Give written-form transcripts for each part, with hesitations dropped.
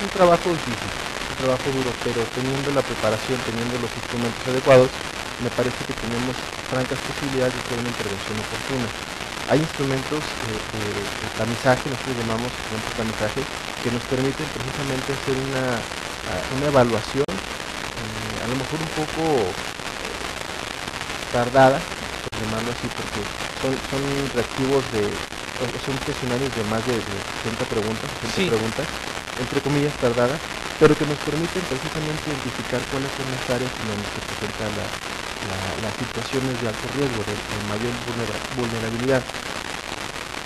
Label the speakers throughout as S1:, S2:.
S1: un trabajo difícil, un trabajo duro, pero teniendo la preparación, teniendo los instrumentos adecuados, me parece que tenemos francas posibilidades de hacer una intervención oportuna. Hay instrumentos de tamizaje, nosotros llamamos instrumentos de tamizaje, que nos permiten precisamente hacer una evaluación, a lo mejor un poco tardada, por llamarlo así, porque son reactivos son cuestionarios de más de 60 preguntas, 60
S2: Sí.
S1: preguntas, entre comillas tardadas, pero que nos permiten precisamente identificar cuáles son las áreas en donde se presenta las situaciones de alto riesgo, de mayor vulnerabilidad.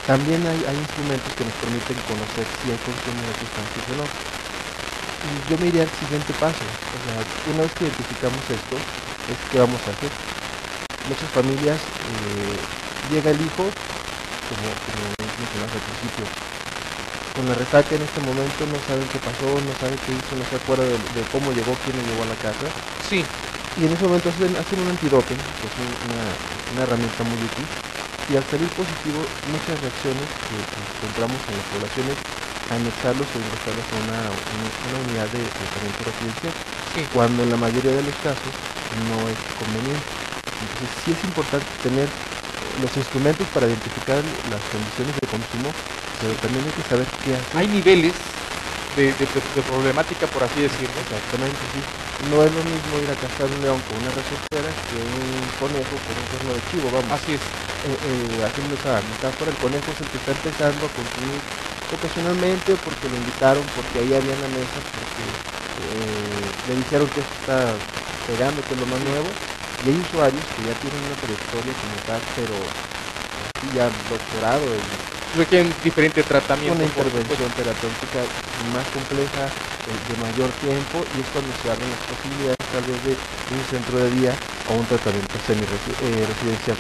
S1: También hay instrumentos que nos permiten conocer si hay consumo de sustancias o no. Y yo me iría al siguiente paso, o sea, una vez que identificamos esto, es qué vamos a hacer. Muchas familias, llega el hijo, como mencionamos al principio, con la resaca en este momento, no saben qué pasó, no saben qué hizo, no se acuerda de cómo llegó, quién lo llevó a la casa.
S2: Sí.
S1: Y en ese momento hacen un antidote, que es una herramienta muy útil, y al salir positivo, muchas reacciones que encontramos en las poblaciones, anexarlos o ingresarlos a una unidad de tratamiento residencial,
S2: Sí.
S1: cuando en la mayoría de los casos no es conveniente. Entonces sí es importante tener los instrumentos para identificar las condiciones de consumo, pero también hay que saber qué hacer.
S2: Hay niveles de problemática, por así decirlo.
S1: Exactamente, sí. No es lo mismo ir a cazar un león con una resortera que un conejo con un cuerno de chivo, vamos.
S2: Así es.
S1: Haciendo esa metáfora, el conejo es el que está empezando a consumir ocasionalmente, porque lo invitaron, porque ahí había en la mesa, porque le dijeron que esto está pegando, que es lo más nuevo. Y hay usuarios que ya tienen una trayectoria como tal, pero así ya doctorado
S2: Requieren diferente tratamiento.
S1: una intervención terapéutica más compleja, de mayor tiempo, y es cuando se abren las posibilidades tal vez de un centro de día o un tratamiento residencial.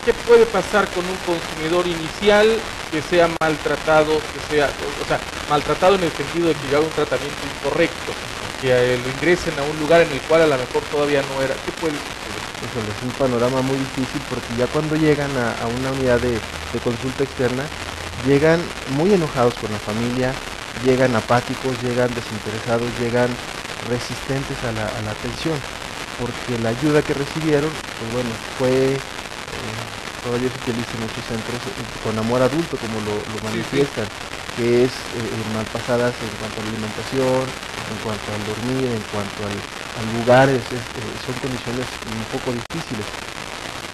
S2: ¿Qué puede pasar con un consumidor inicial que sea maltratado, maltratado en el sentido de que lleva un tratamiento incorrecto, que lo ingresen a un lugar en el cual a lo mejor todavía no era? ¿Qué puede suceder?
S1: Es un panorama muy difícil, porque ya cuando llegan a una unidad de consulta externa, llegan muy enojados con la familia, llegan apáticos, llegan desinteresados, llegan resistentes a la atención, porque la ayuda que recibieron, pues bueno, fue, todavía se utiliza en muchos centros con amor adulto, como lo manifiestan, que es malpasadas en cuanto a la alimentación, en cuanto al dormir, en cuanto al lugares, son condiciones un poco difíciles.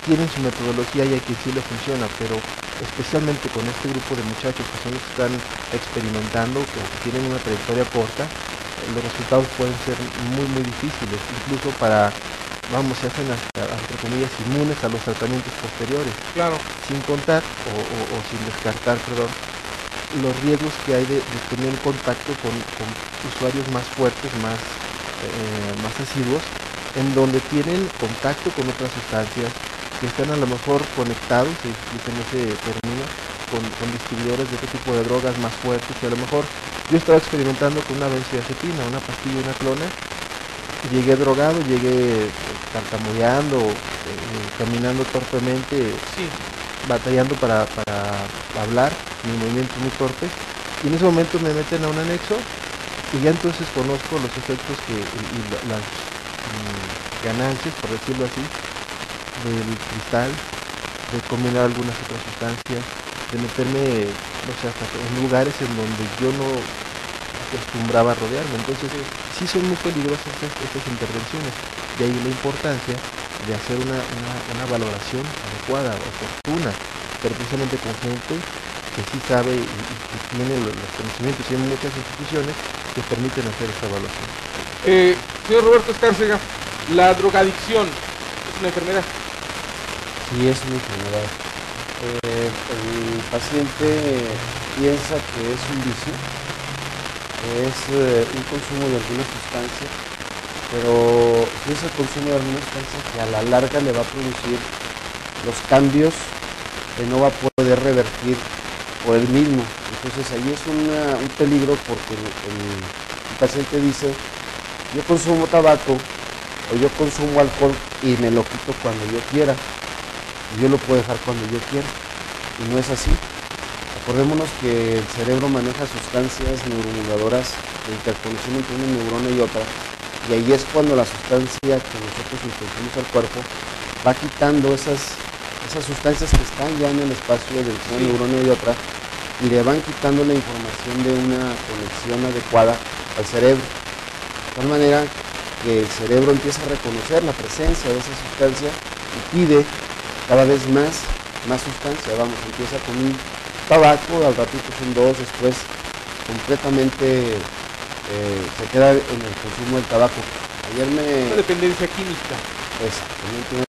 S1: Tienen su metodología y hay que sí le funciona, pero especialmente con este grupo de muchachos que son los que están experimentando, que tienen una trayectoria corta, los resultados pueden ser muy muy difíciles, incluso se hacen hasta, entre comillas, inmunes a los tratamientos posteriores.
S2: Claro.
S1: Sin contar, o sin descartar, perdón, los riesgos que hay de tener contacto con usuarios más fuertes, más asiduos, en donde tienen contacto con otras sustancias, que están a lo mejor conectados, se utiliza ese término, con distribuidores de otro tipo de drogas más fuertes, y a lo mejor yo estaba experimentando con una benzodiazepina, una pastilla, una clona, llegué drogado, llegué tartamudeando, caminando torpemente,
S2: sí,
S1: batallando para hablar, mis movimientos muy torpes, y en ese momento me meten a un anexo, y ya entonces conozco los efectos y las ganancias, por decirlo así, del cristal, de combinar algunas otras sustancias, de meterme, hasta en lugares en donde yo no acostumbraba a rodearme. Entonces sí son muy peligrosas estas intervenciones, de ahí la importancia de hacer una valoración adecuada, oportuna, pero precisamente con gente que sí sabe y que tiene los conocimientos, y hay muchas instituciones que permiten hacer esa evaluación.
S2: Señor Roberto Escárcega, la drogadicción es una enfermedad.
S3: Sí, es una enfermedad. El paciente piensa que es un vicio, es un consumo de alguna sustancia, pero si es el consumo de alguna sustancia que a la larga le va a producir los cambios que no va a poder revertir por él mismo. Entonces ahí es un peligro, porque el paciente dice: yo consumo tabaco o yo consumo alcohol y me lo quito cuando yo quiera. Yo lo puedo dejar cuando yo quiera, y no es así. Acordémonos que el cerebro maneja sustancias neuromoduladoras de interconexión entre una neurona y otra, y ahí es cuando la sustancia que nosotros introducimos al cuerpo va quitando esas sustancias que están ya en el espacio de una neurona y otra, y le van quitando la información de una conexión adecuada al cerebro, de tal manera que el cerebro empieza a reconocer la presencia de esa sustancia y pide cada vez más sustancia. Vamos, empieza con un tabaco, al ratito son dos, después completamente se queda en el consumo del tabaco. Ayer
S2: Una dependencia química.
S3: Exactamente.